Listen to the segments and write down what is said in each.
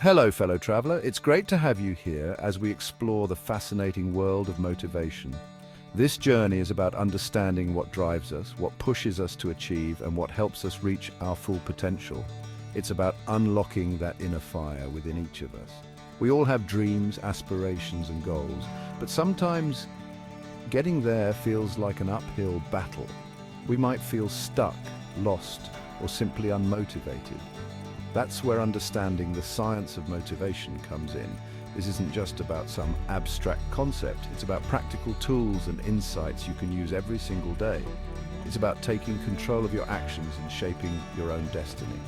Hello, fellow traveler. It's great to have you here as we explore the fascinating world of motivation. This journey is about understanding what drives us, what pushes us to achieve, and what helps us reach our full potential. It's about unlocking that inner fire within each of us. We all have dreams, aspirations, and goals, but sometimes getting there feels like an uphill battle. We might feel stuck, lost, or simply unmotivated. That's where understanding the science of motivation comes in. This isn't just about some abstract concept. It's about practical tools and insights you can use every single day. It's about taking control of your actions and shaping your own destiny.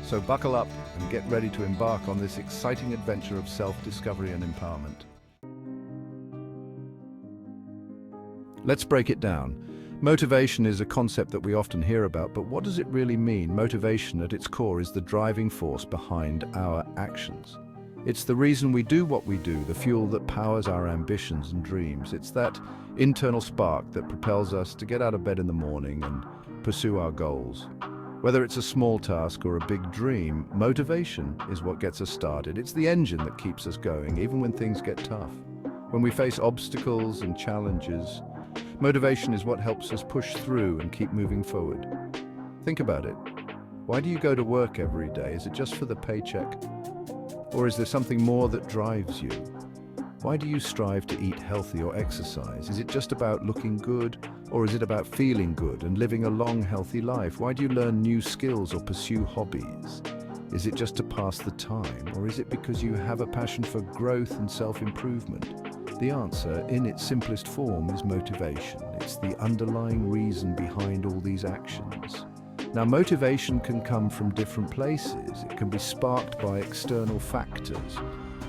So buckle up and get ready to embark on this exciting adventure of self-discovery and empowerment. Let's break it down. Motivation is a concept that we often hear about, but what does it really mean? Motivation at its core is the driving force behind our actions. It's the reason we do what we do, the fuel that powers our ambitions and dreams. It's that internal spark that propels us to get out of bed in the morning and pursue our goals. Whether it's a small task or a big dream, motivation is what gets us started. It's the engine that keeps us going, even when things get tough. When we face obstacles and challenges, motivation is what helps us push through and keep moving forward. Think about it. Why do you go to work every day? Is it just for the paycheck? Or is there something more that drives you? Why do you strive to eat healthy or exercise? Is it just about looking good? Or is it about feeling good and living a long, healthy life? Why do you learn new skills or pursue hobbies? Is it just to pass the time? Or is it because you have a passion for growth and self-improvement? The answer, in its simplest form, is motivation. It's the underlying reason behind all these actions. Now, motivation can come from different places. It can be sparked by external factors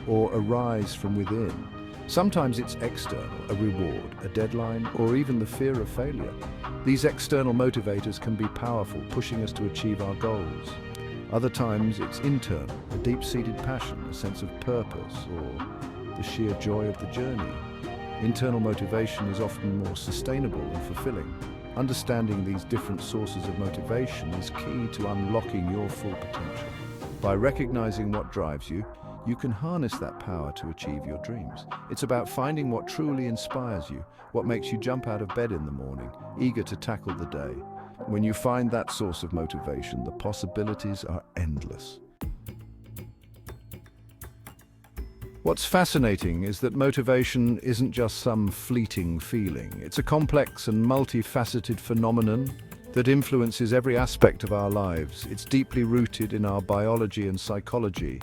or arise from within. Sometimes it's external, a reward, a deadline, or even the fear of failure. These external motivators can be powerful, pushing us to achieve our goals. Other times it's internal, a deep-seated passion, a sense of purpose, or the sheer joy of the journey. Internal motivation is often more sustainable and fulfilling. Understanding these different sources of motivation is key to unlocking your full potential. By recognizing what drives you, you can harness that power to achieve your dreams. It's about finding what truly inspires you, what makes you jump out of bed in the morning, eager to tackle the day. When you find that source of motivation, the possibilities are endless. What's fascinating is that motivation isn't just some fleeting feeling. It's a complex and multifaceted phenomenon that influences every aspect of our lives. It's deeply rooted in our biology and psychology,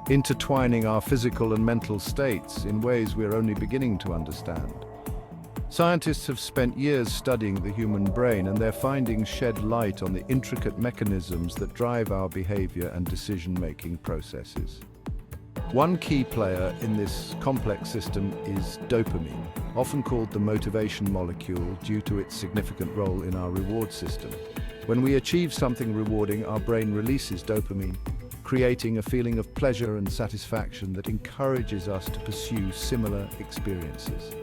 intertwining our physical and mental states in ways we're only beginning to understand. Scientists have spent years studying the human brain, and their findings shed light on the intricate mechanisms that drive our behavior and decision-making processes. One key player in this complex system is dopamine, often called the motivation molecule due to its significant role in our reward system. When we achieve something rewarding, our brain releases dopamine, creating a feeling of pleasure and satisfaction that encourages us to pursue similar experiences.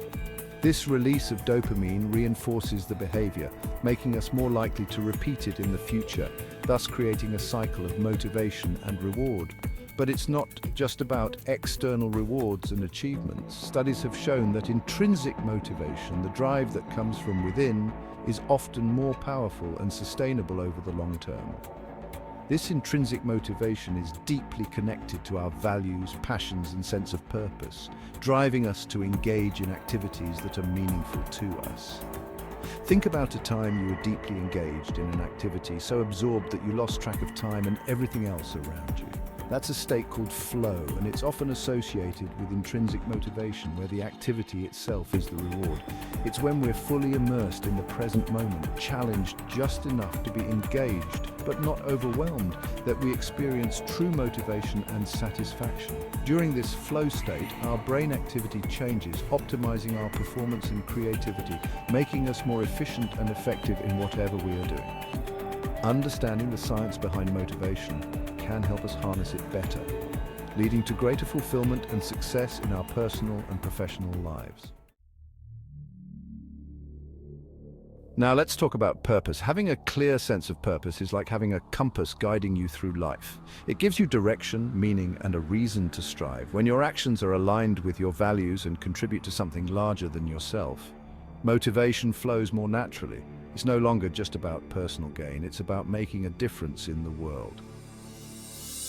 This release of dopamine reinforces the behavior, making us more likely to repeat it in the future, thus creating a cycle of motivation and reward. But it's not just about external rewards and achievements. Studies have shown that intrinsic motivation, the drive that comes from within, is often more powerful and sustainable over the long term. This intrinsic motivation is deeply connected to our values, passions, and sense of purpose, driving us to engage in activities that are meaningful to us. Think about a time you were deeply engaged in an activity, so absorbed that you lost track of time and everything else around you. That's a state called flow, and it's often associated with intrinsic motivation, where the activity itself is the reward. It's when we're fully immersed in the present moment, challenged just enough to be engaged, but not overwhelmed, that we experience true motivation and satisfaction. During this flow state, our brain activity changes, optimizing our performance and creativity, making us more efficient and effective in whatever we are doing. Understanding the science behind motivation can help us harness it better, leading to greater fulfillment and success in our personal and professional lives. Now let's talk about purpose. Having a clear sense of purpose is like having a compass guiding you through life. It gives you direction, meaning, and a reason to strive. When your actions are aligned with your values and contribute to something larger than yourself, motivation flows more naturally. It's no longer just about personal gain, it's about making a difference in the world.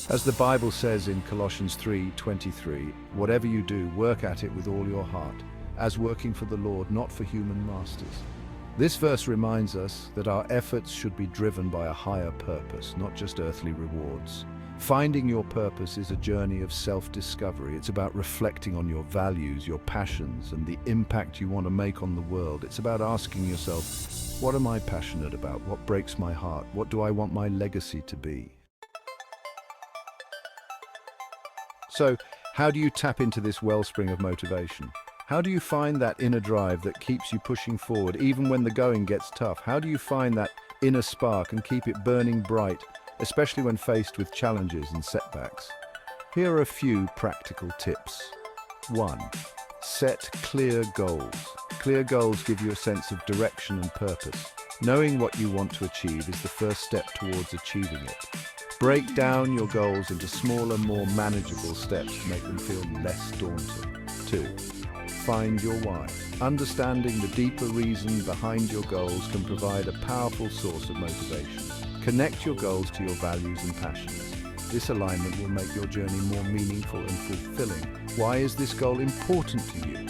As the Bible says in Colossians 3:23, whatever you do, work at it with all your heart, as working for the Lord, not for human masters. This verse reminds us that our efforts should be driven by a higher purpose, not just earthly rewards. Finding your purpose is a journey of self-discovery. It's about reflecting on your values, your passions, and the impact you want to make on the world. It's about asking yourself, what am I passionate about? What breaks my heart? What do I want my legacy to be? So, how do you tap into this wellspring of motivation? How do you find that inner drive that keeps you pushing forward even when the going gets tough? How do you find that inner spark and keep it burning bright, especially when faced with challenges and setbacks? Here are a few practical tips. 1. Set clear goals. Clear goals give you a sense of direction and purpose. Knowing what you want to achieve is the first step towards achieving it. Break down your goals into smaller, more manageable steps to make them feel less daunting. 2. Find your why. Understanding the deeper reason behind your goals can provide a powerful source of motivation. Connect your goals to your values and passions. This alignment will make your journey more meaningful and fulfilling. Why is this goal important to you?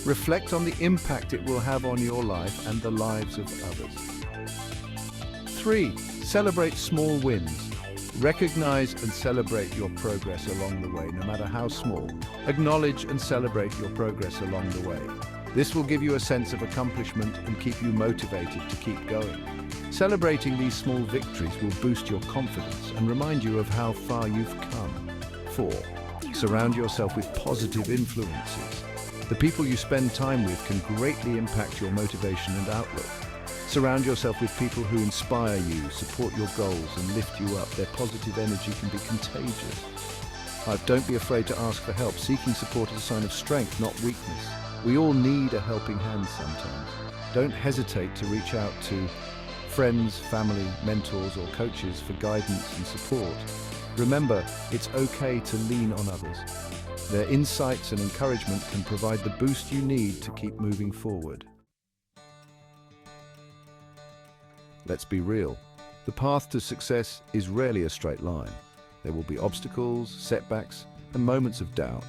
Reflect on the impact it will have on your life and the lives of others. 3. Celebrate small wins. Recognize and celebrate your progress along the way, no matter how small. Acknowledge and celebrate your progress along the way. This will give you a sense of accomplishment and keep you motivated to keep going. Celebrating these small victories will boost your confidence and remind you of how far you've come. 4. Surround yourself with positive influences. The people you spend time with can greatly impact your motivation and outlook. Surround yourself with people who inspire you, support your goals, and lift you up. Their positive energy can be contagious. Don't be afraid to ask for help. Seeking support is a sign of strength, not weakness. We all need a helping hand sometimes. Don't hesitate to reach out to friends, family, mentors, or coaches for guidance and support. Remember, it's okay to lean on others. Their insights and encouragement can provide the boost you need to keep moving forward. Let's be real. The path to success is rarely a straight line. There will be obstacles, setbacks, and moments of doubt.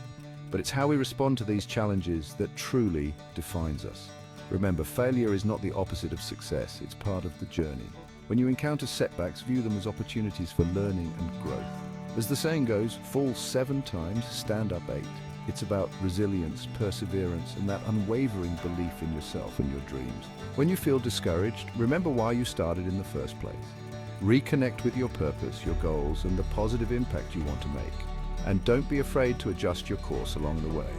But it's how we respond to these challenges that truly defines us. Remember, failure is not the opposite of success, it's part of the journey. When you encounter setbacks, view them as opportunities for learning and growth. As the saying goes, fall 7 times, stand up 8. It's about resilience, perseverance, and that unwavering belief in yourself and your dreams. When you feel discouraged, remember why you started in the first place. Reconnect with your purpose, your goals, and the positive impact you want to make. And don't be afraid to adjust your course along the way.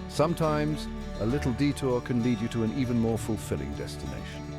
Sometimes, a little detour can lead you to an even more fulfilling destination.